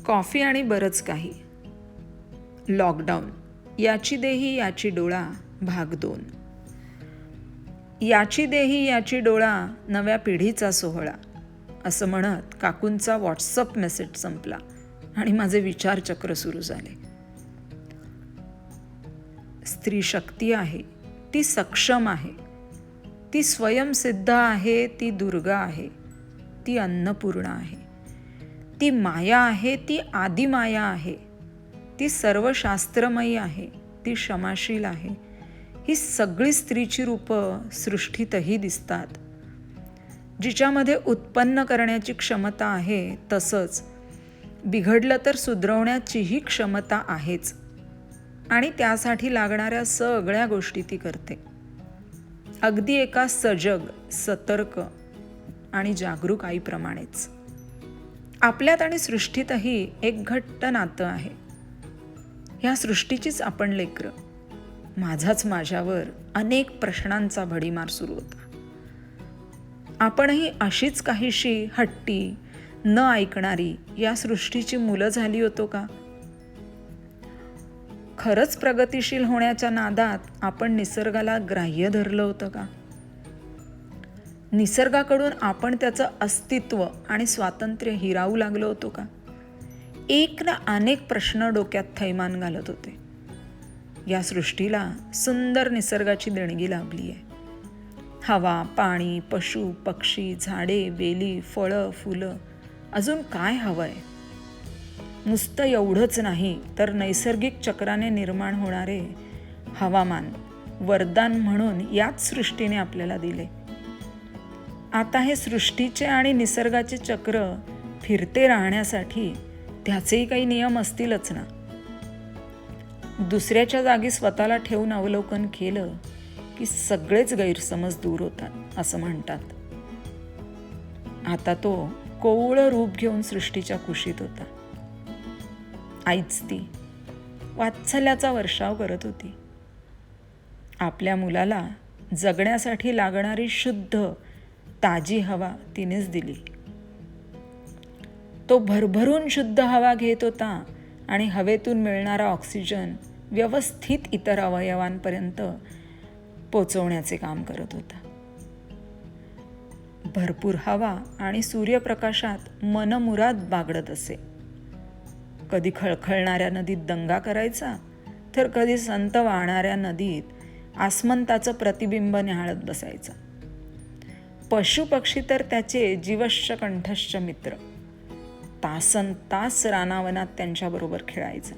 Coffee आणि बरंच काही. लॉकडाऊन. याची देही याची डोळा भाग 2. याची देही याची डोळा नव्या पिढीचा सोहळा असं म्हणत काकूंचा व्हॉट्सअप मेसेज संपला आणि माझे विचारचक्र सुरू झाले. स्त्री शक्ती आहे, ती सक्षम आहे, ती स्वयंसिद्ध आहे, ती दुर्गा आहे, ती अन्नपूर्णा आहे, ती माया आहे, ती आदिमाया आहे, ती सर्व शास्त्रमयी आहे, ती क्षमाशील आहे. ही सगळी स्त्रीची रूपं सृष्टीतही दिसतात. जिच्यामध्ये उत्पन्न करण्याची क्षमता आहे, तसंच बिघडलं तर सुधरवण्याचीही क्षमता आहेच. आणि त्यासाठी लागणाऱ्या सगळ्या गोष्टी ती करते. अगदी एका सजग, सतर्क आणि जागरूक आईप्रमाणेच. आपल्यात आणि सृष्टीतही एक घट्ट नातं आहे. ह्या सृष्टीचीच आपण लेकरं. माझाच माझ्यावर अनेक प्रश्नांचा भडीमार सुरू होता. आपणही अशीच काहीशी हट्टी, न ऐकणारी या सृष्टीची मुलं झाली होतो का? खरंच प्रगतिशील होण्याच्या नादात आपण निसर्गाला ग्राह्य धरलं होतं का? निसर्गाकडून आपण त्याचं अस्तित्व आणि स्वातंत्र्य हिरावू लागलो होतो का? एक ना अनेक प्रश्न डोक्यात थैमान घालत होते. या सृष्टीला सुंदर निसर्गाची देणगी लाभली आहे. हवा, पाणी, पशु, पक्षी, झाडे, वेली, फळं, फुलं, अजून काय हवं आहे? नुसतं एवढंच नाही तर नैसर्गिक चक्राने निर्माण होणारे हवामान वरदान म्हणून याच सृष्टीने आपल्याला दिले. आता हे सृष्टीचे आणि निसर्गाचे चक्र फिरते राहण्यासाठी त्याचेही काही नियम असतीलच ना. दुसऱ्याच्या जागी स्वतःला ठेवून अवलोकन केलं की सगळेच गैरसमज दूर होतात असं म्हणतात. आता तो कोवळं रूप घेऊन सृष्टीच्या कुशीत होता. आईच ती वात्सल्याचा वर्षाव करत होती. आपल्या मुलाला जगण्यासाठी लागणारी शुद्ध ताजी हवा तिनेच दिली. तो भरभरून शुद्ध हवा घेत होता आणि हवेतून मिळणारा ऑक्सिजन व्यवस्थित इतर अवयवांपर्यंत पोचवण्याचे काम करत होता. भरपूर हवा आणि सूर्यप्रकाशात मनमुराद बागडत असे. कधी खळखळणाऱ्या नदीत दंगा करायचा, तर कधी संत वाहणाऱ्या नदीत आसमंताचं प्रतिबिंब न्याहाळत बसायचा. पशुपक्षी तर त्याचे जीवश्च कंठश्च मित्र. तासन तास रानावनात त्यांच्याबरोबर खेळायचा.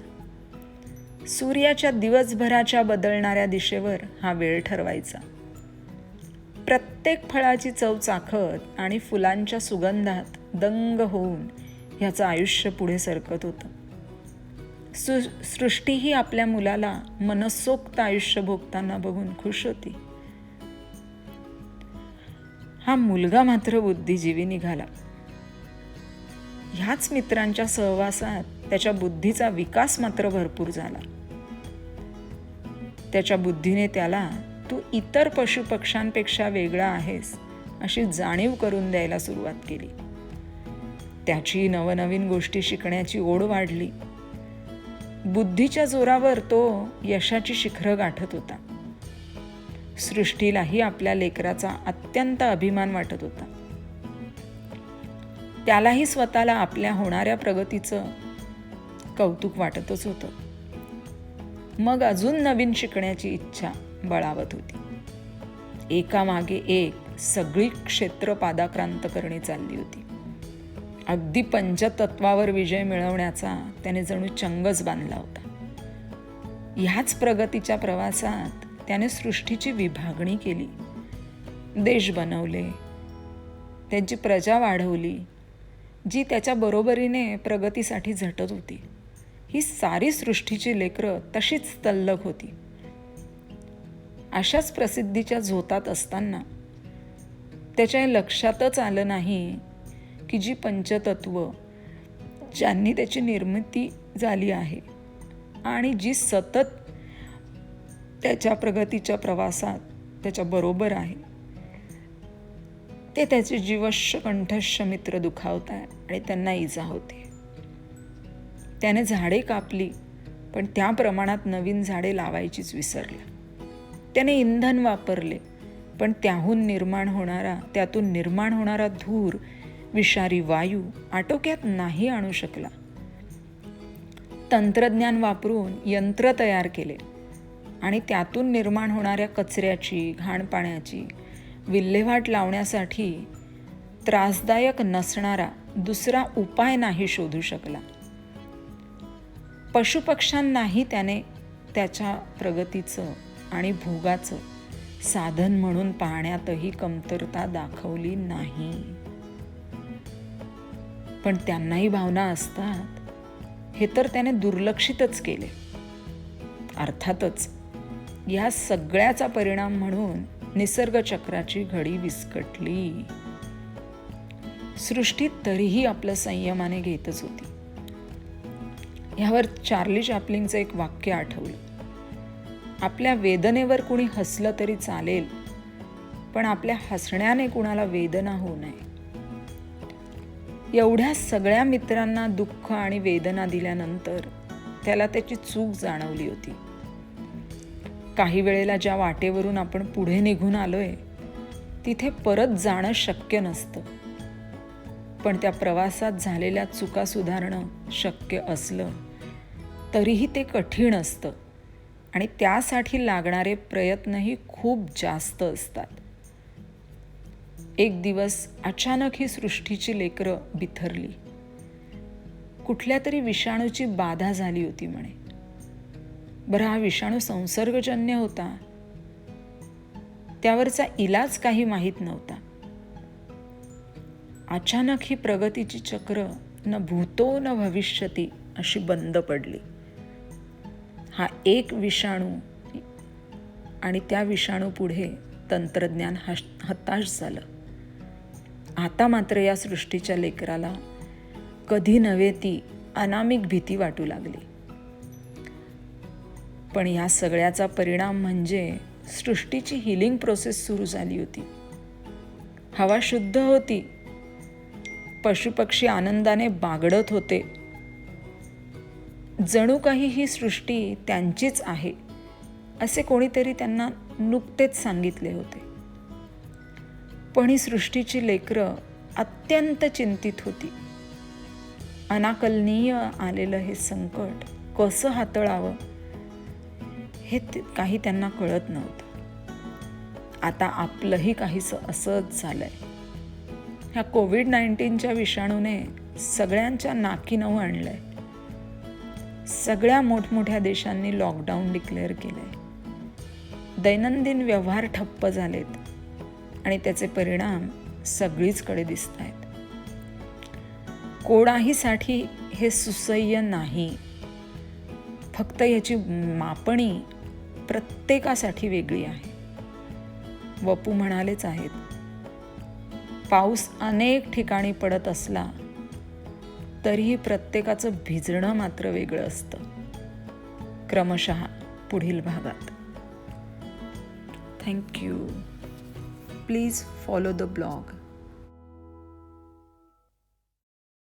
सूर्याच्या दिवसभराच्या बदलणाऱ्या दिशेवर हा वेळ ठरवायचा. प्रत्येक फळाची चव चाखत आणि फुलांच्या सुगंधात दंग होऊन ह्याचं आयुष्य पुढे सरकत होतं. सृष्टीही आपल्या मुलाला मनसोक्त आयुष्य भोगताना बघून खुश होती. हा मुलगा मात्र बुद्धिजीवी निघाला. ह्याच मित्रांच्या सहवासात त्याच्या बुद्धीचा विकास मात्र भरपूर झाला. त्याच्या बुद्धीने त्याला तू इतर पशुपक्ष्यांपेक्षा वेगळा आहेस अशी जाणीव करून द्यायला सुरुवात केली. त्याची नवनवीन गोष्टी शिकण्याची ओढ वाढली. बुद्धीच्या जोरावर तो यशाची शिखरं गाठत होता. सृष्टीलाही आपल्या लेकराचा अत्यंत अभिमान वाटत होता. त्यालाही स्वतःला आपल्या होणाऱ्या प्रगतीचं कौतुक वाटतच होतं. मग अजून नवीन शिकण्याची इच्छा बळावत होती. एकामागे एक सगळी क्षेत्र पादाक्रांत करणी चालली होती. अगदी पंचतत्वावर विजय मिळवण्याचा त्याने जणू चंगच बांधला होता. ह्याच प्रगतीच्या प्रवासात त्याने सृष्टीची विभागणी केली. देश बनवले, त्यांची प्रजा वाढवली, जी त्याच्या बरोबरीने प्रगतीसाठी झटत होती. ही सारी सृष्टीची लेकरं तशीच तल्लख होती. अशाच प्रसिद्धीच्या झोतात असताना त्याच्या लक्षातच आलं नाही की जी पंचतत्व ज्यांनी त्याची निर्मिती झाली आहे आणि जी सतत त्याच्या प्रगतीच्या प्रवासात त्याच्या बरोबर आहे, ते त्याचे जीवश्च कंठस्थ मित्र दुखावत आहे आणि त्यांना इजा होते. त्याने झाडे कापली, पण त्या प्रमाणात नवीन झाडे लावायचीच विसरले. त्याने इंधन वापरले, पण त्यातून निर्माण होणारा धूर, विषारी वायू आटोक्यात नाही आणू शकला. तंत्रज्ञान वापरून यंत्र तयार केले आणि त्यातून निर्माण होणाऱ्या कचऱ्याची, घाणपाण्याची विल्हेवाट लावण्यासाठी त्रासदायक नसणारा दुसरा उपाय नाही शोधू शकला. पशुपक्ष्यांनाही त्याने त्याच्या प्रगतीचं आणि भोगाचं साधन म्हणून पाहण्यातही कमतरता दाखवली नाही. पण त्यांनाही भावना असतात हे तर त्याने दुर्लक्षितच केले. अर्थातच या सगळ्याचा परिणाम म्हणून निसर्गचक्राची घडी विस्कटली. सृष्टी तरीही आपलं संयमाने घेतच होती. ह्यावर चार्ली चॅप्लिनचं एक वाक्य आठवलं. आपल्या वेदनेवर कुणी हसलं तरी चालेल, पण आपल्या हसण्याने कुणाला वेदना होऊ नये. एवढ्या सगळ्या मित्रांना दुःख आणि वेदना दिल्यानंतर त्याला त्याची चूक जाणवली होती. काही वेळेला ज्या वाटेवरून आपण पुढे निघून आलोय तिथे परत जाणं शक्य नसतं, पण त्या प्रवासात झालेल्या चुका सुधारणं शक्य असलं तरीही ते कठीण असतं आणि त्यासाठी लागणारे प्रयत्नही खूप जास्त असतात. एक दिवस अचानक ही सृष्टीची लेकरं बिथरली. कुठल्या तरी विषाणूची बाधा झाली होती म्हणे. बरं, हा विषाणू संसर्गजन्य होता, त्यावरचा इलाज काही माहीत नव्हता. अचानक ही प्रगतीची चक्र न भूतो न भविष्यती अशी बंद पडली. हा एक विषाणू आणि त्या विषाणू पुढे तंत्रज्ञान हताश झालं. आता मात्र या सृष्टीच्या लेकराला कधी नव्हे ती अनामिक भीती वाटू लागली. पण या सगळ्याचा परिणाम म्हणजे सृष्टीची हिलिंग प्रोसेस सुरू झाली होती. हवा शुद्ध होती, पशुपक्षी आनंदाने बागडत होते. जणू काही ही सृष्टी त्यांचीच आहे असे कोणीतरी त्यांना नुकतेच सांगितले होते. पण ही सृष्टीची लेकरं अत्यंत चिंतित होती. अनाकलनीय आलेलं हे संकट कसं हाताळावं हे काही त्यांना कळत नव्हतं. आता आपलंही काहीसं असंच झालंय. ह्या कोविड-19च्या विषाणूने सगळ्यांच्या नाकी नऊ आणलंय. सगळ्या मोठमोठ्या देशांनी लॉकडाऊन डिक्लेअर केलंय. दैनंदिन व्यवहार ठप्प झालेत आणि त्याचे परिणाम सगळीचकडे दिसत आहेत. कोणाहीसाठी हे सुसह्य नाही. फक्त याची मापणी प्रत्येकासाठी वेगळी आहे. वपू म्हणालेच आहेत, पाऊस अनेक ठिकाणी पडत असला तरीही प्रत्येकाचं भिजणं मात्र वेगळं असतं. क्रमशः पुढील भागात. Thank you. Please follow the blog.